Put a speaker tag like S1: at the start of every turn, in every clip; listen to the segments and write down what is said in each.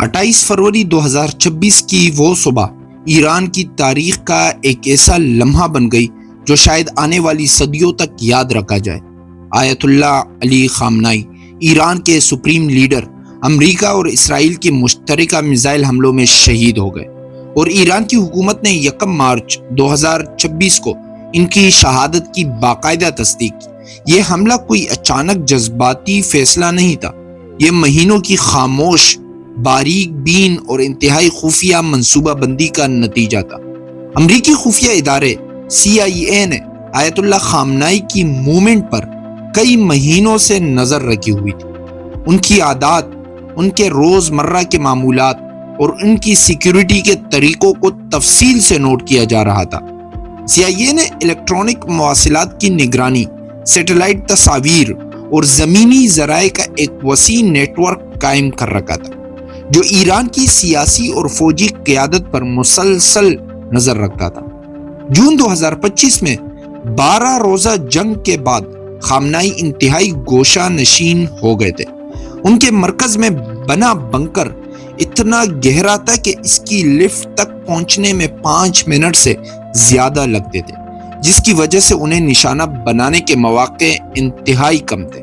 S1: 28 فروری 2026 کی وہ صبح ایران کی تاریخ کا ایک ایسا لمحہ بن گئی جو شاید آنے والی صدیوں تک یاد رکھا جائے۔ آیت اللہ علی خامنائی، ایران کے سپریم لیڈر، امریکہ اور اسرائیل کے مشترکہ میزائل حملوں میں شہید ہو گئے، اور ایران کی حکومت نے 1 مارچ 2026 کو ان کی شہادت کی باقاعدہ تصدیق کی۔ یہ حملہ کوئی اچانک جذباتی فیصلہ نہیں تھا، یہ مہینوں کی خاموش، باریک بین اور انتہائی خفیہ منصوبہ بندی کا نتیجہ تھا۔ امریکی خفیہ ادارے CIA نے آیت اللہ خامنائی کی موومنٹ پر کئی مہینوں سے نظر رکھی ہوئی تھی۔ ان کی عادات، ان کے روزمرہ کے معمولات اور ان کی سیکیورٹی کے طریقوں کو تفصیل سے نوٹ کیا جا رہا تھا۔ CIA نے الیکٹرانک مواصلات کی نگرانی، سیٹلائٹ تصاویر اور زمینی ذرائع کا ایک وسیع نیٹ ورک قائم کر رکھا تھا، جو ایران کی سیاسی اور فوجی قیادت پر مسلسل نظر رکھتا تھا۔ جون 2025 میں 12 روزہ جنگ کے بعد خامنائی انتہائی گوشہ نشین ہو گئے تھے۔ ان کے مرکز میں بنا بنکر اتنا گہرا تھا کہ اس کی لفٹ تک پہنچنے میں 5 منٹ سے زیادہ لگتے تھے، جس کی وجہ سے انہیں نشانہ بنانے کے مواقع انتہائی کم تھے۔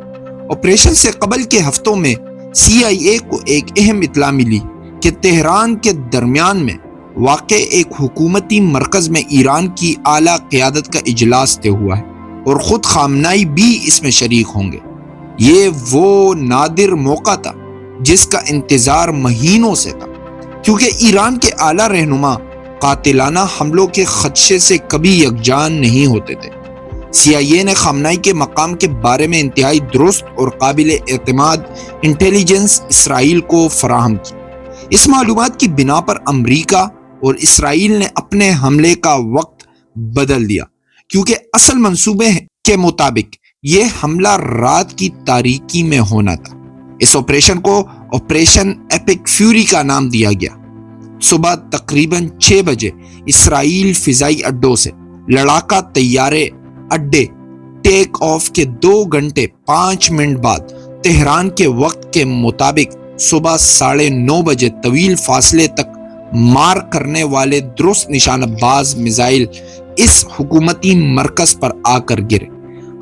S1: آپریشن سے قبل کے ہفتوں میں CIA کو ایک اہم اطلاع ملی کہ تہران کے درمیان میں واقع ایک حکومتی مرکز میں ایران کی اعلیٰ قیادت کا اجلاس طے ہوا ہے، اور خود خامنائی بھی اس میں شریک ہوں گے۔ یہ وہ نادر موقع تھا جس کا انتظار مہینوں سے تھا، کیونکہ ایران کے اعلیٰ رہنما قاتلانہ حملوں کے خدشے سے کبھی یکجان نہیں ہوتے تھے۔ CIA نے خامنائی کے مقام کے بارے میں انتہائی درست اور قابل اعتماد انٹیلیجنس اسرائیل کو فراہم کی۔ اس معلومات کی بنا پر امریکہ اور اسرائیل نے اپنے حملے کا وقت بدل دیا، کیونکہ اصل منصوبے کے مطابق یہ حملہ رات کی تاریکی میں ہونا تھا۔ اس آپریشن کو آپریشن ایپک فیوری کا نام دیا گیا۔ صبح تقریباً 6 بجے اسرائیل فضائی اڈوں سے لڑاکا طیارے اڈے ٹیک آف کے 2 گھنٹے 5 منٹ بعد تہران کے وقت کے مطابق صبح 9:30 بجے طویل فاصلے تک مار کرنے والے درست نشانہ باز میزائل اس حکومتی مرکز پر آ کر گرے۔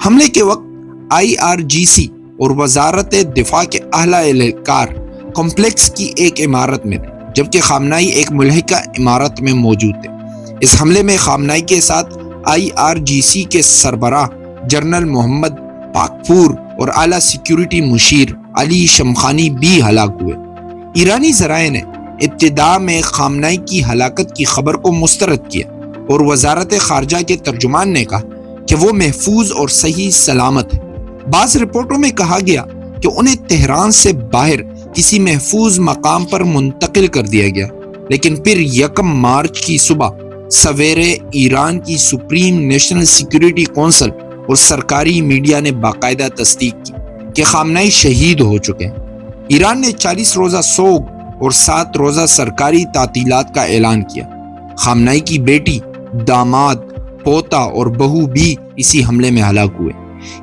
S1: حملے کے وقت IRGC اور وزارت دفاع کے اعلیٰ اہلکار کمپلیکس کی ایک عمارت میں تھے، جبکہ خامنائی ایک ملحقہ عمارت میں موجود تھے۔ اس حملے میں خامنائی کے ساتھ IRGC کے سربراہ جنرل محمد پاکپور اور اعلیٰ سیکیورٹی مشیر علی شمخانی بھی ہلاک ہوئے۔ ایرانی ذرائع نے ابتدا میں خامنائی کی ہلاکت کی خبر کو مسترد کیا، اور وزارت خارجہ کے ترجمان نے کہا کہ وہ محفوظ اور صحیح سلامت ہے۔ بعض رپورٹوں میں کہا گیا کہ انہیں تہران سے باہر کسی محفوظ مقام پر منتقل کر دیا گیا، لیکن پھر 1 مارچ کی صبح سویرے ایران کی سپریم نیشنل سیکیورٹی کونسل اور سرکاری میڈیا نے باقاعدہ تصدیق کی کہ خامنائی شہید ہو چکے ہیں۔ ایران نے 40 روزہ سوگ اور 7 روزہ سرکاری تعطیلات کا اعلان کیا۔ خامنائی کی بیٹی، داماد، پوتا اور بہو بھی اسی حملے میں ہلاک ہوئے۔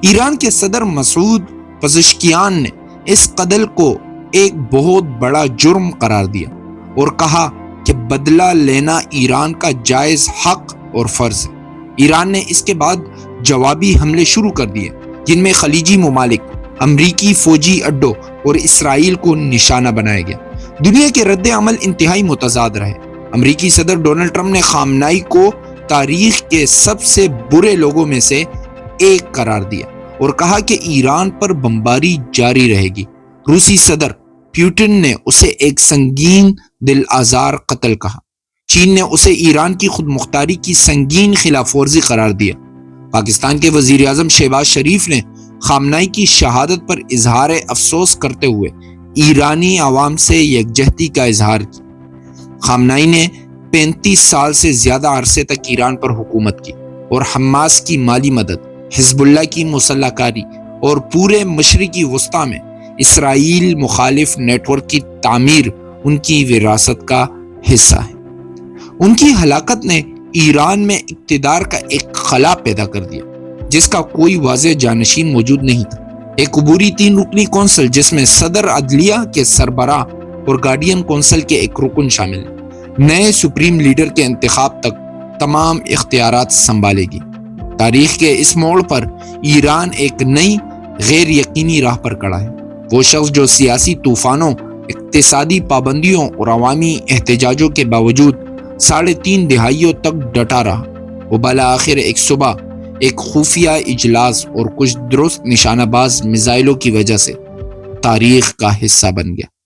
S1: ایران کے صدر مسعود پزشکیان نے اس قتل کو ایک بہت بڑا جرم قرار دیا اور کہا کہ بدلہ لینا ایران کا جائز حق اور فرض ہے۔ ایران نے اس کے بعد جوابی حملے شروع کر دیے، جن میں خلیجی ممالک، امریکی فوجی اڈوں اور اسرائیل کو نشانہ بنایا گیا۔ دنیا کے رد عمل انتہائی متضاد رہے۔ امریکی صدر ڈونلڈ ٹرمپ نے خامنائی کو تاریخ کے سب سے برے لوگوں میں سے ایک قرار دیا اور کہا کہ ایران پر بمباری جاری رہے گی۔ روسی صدر پیوٹن نے اسے ایک سنگین دل آزار قتل کہا۔ چین نے اسے ایران کی خود مختاری کی سنگین خلاف ورزی قرار دیا۔ پاکستان کے وزیر اعظم شہباز شریف نے خامنائی کی شہادت پر اظہار افسوس کرتے ہوئے ایرانی عوام سے یکجہتی کا اظہار کیا۔ خامنائی نے 35 سال سے زیادہ عرصے تک ایران پر حکومت کی، اور حماس کی مالی مدد، حزب اللہ کی مسلح کاری اور پورے مشرقی وسطی میں اسرائیل مخالف نیٹ ورک کی تعمیر ان کی وراثت کا حصہ ہے۔ ان کی ہلاکت نے ایران میں اقتدار کا ایک خلا پیدا کر دیا جس کا کوئی واضح جانشین موجود نہیں تھا۔ ایک عبوری 3 رکنی کونسل جس میں صدر عدلیہ کے سربراہ اور گارڈین کونسل کے ایک رکن شامل ہیں۔ نئے سپریم لیڈر کے انتخاب تک تمام اختیارات سنبھالے گی۔ تاریخ کے اس موڑ پر ایران ایک نئی غیر یقینی راہ پر کھڑا ہے۔ وہ شخص جو سیاسی طوفانوں، اقتصادی پابندیوں اور عوامی احتجاجوں کے باوجود 3.5 دہائیوں تک ڈٹا رہا، وہ بالآخر ایک صبح ایک خفیہ اجلاس اور کچھ درست نشانہ باز میزائلوں کی وجہ سے تاریخ کا حصہ بن گیا۔